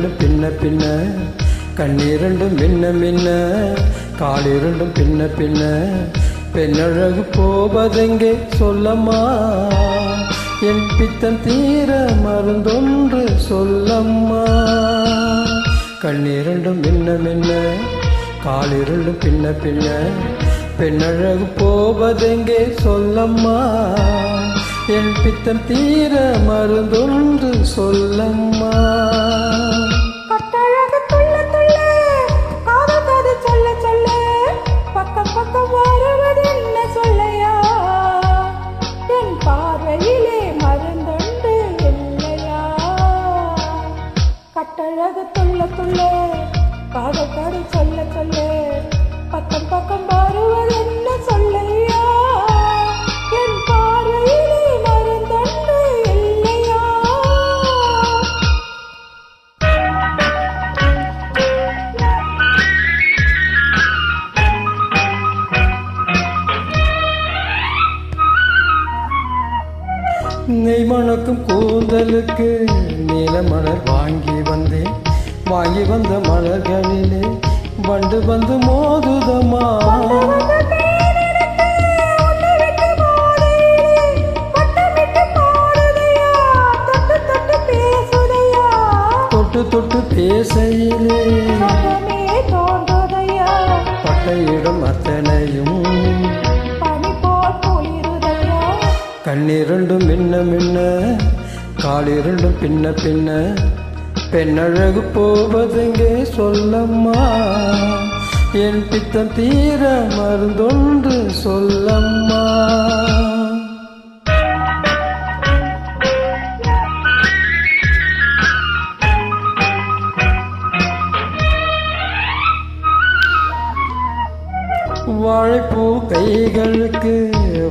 கண்ணிரண்டும் பின்ன பின்ன கண்ணீரண்டும் மின்ன மின்ன காலிரண்டும் பின்ன பின்ன பெண்ணழகு போவதெங்கே சொல்லம்மா என் பித்தம் தீர மருந்தொன்று சொல்லம்மா கண்ணீரண்டும் மின்ன மின்ன காலிரண்டும் பின்ன பின்ன பெண்ணழகு போவதெங்கே சொல்லம்மா என் பித்தம் தீர மருந்தொன்று சொல்லம்மா கட்டழகு துள்ள துள்ள காதல் காது சொல்ல சொல்ல பக்கம் பக்கம் வருவது என்ன சொல்லையா என் பார்வையிலே மருந்தொன்று இல்லையா கட்டழகு துள்ள துள்ள காதல் காது சொல்ல சொல்ல பக்கம் பக்கம் வருவது என்ன சொல்லையா என் பார்வையிலே மருந்தொன்று இல்லையா நெய் மணக்கும் கூந்தலுக்கு நீல மலர் வாங்கி வந்தேன் வாங்கி வந்த மலர்களிலே வண்டு வந்து மோதுதமா தொட்டு தொட்டு பேசையிலே பட்டையிடும் அத்தனையும் கண்ணிரண்டும் மின்ன மின்ன காலிரண்டும் பின்ன பின்ன பெண்ணழகு போவதெங்கே சொல்லம்மா என் பித்தம் தீர மருந்தொன்று சொல்லம்மா வாழைப்பூ கைகளுக்கு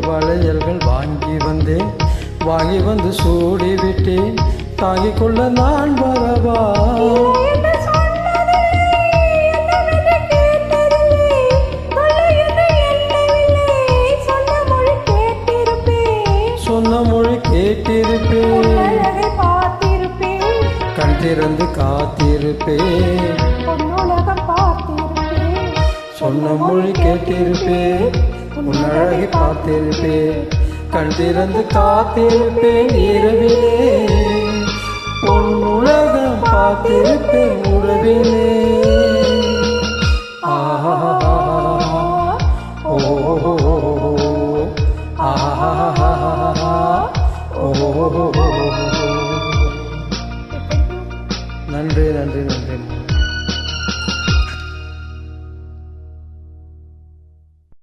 வளையல்கள் வாங்கி வந்தேன் வாங்கி வந்து சூடி விட்டேன் தாங்கிக் கொள்ள நான் வரவா சொன்ன மொழி கேட்டிருப்பேன் கண் திறந்து காத்திருப்பேன் சொன்ன மொழி கேட்டிருப்பேன் உன் அழகை பார்த்திருப்பேன் கண் திறந்து காத்திருப்பேன் இரவிலே உன் உலகம் பார்த்திருப்பேன் உறவிலே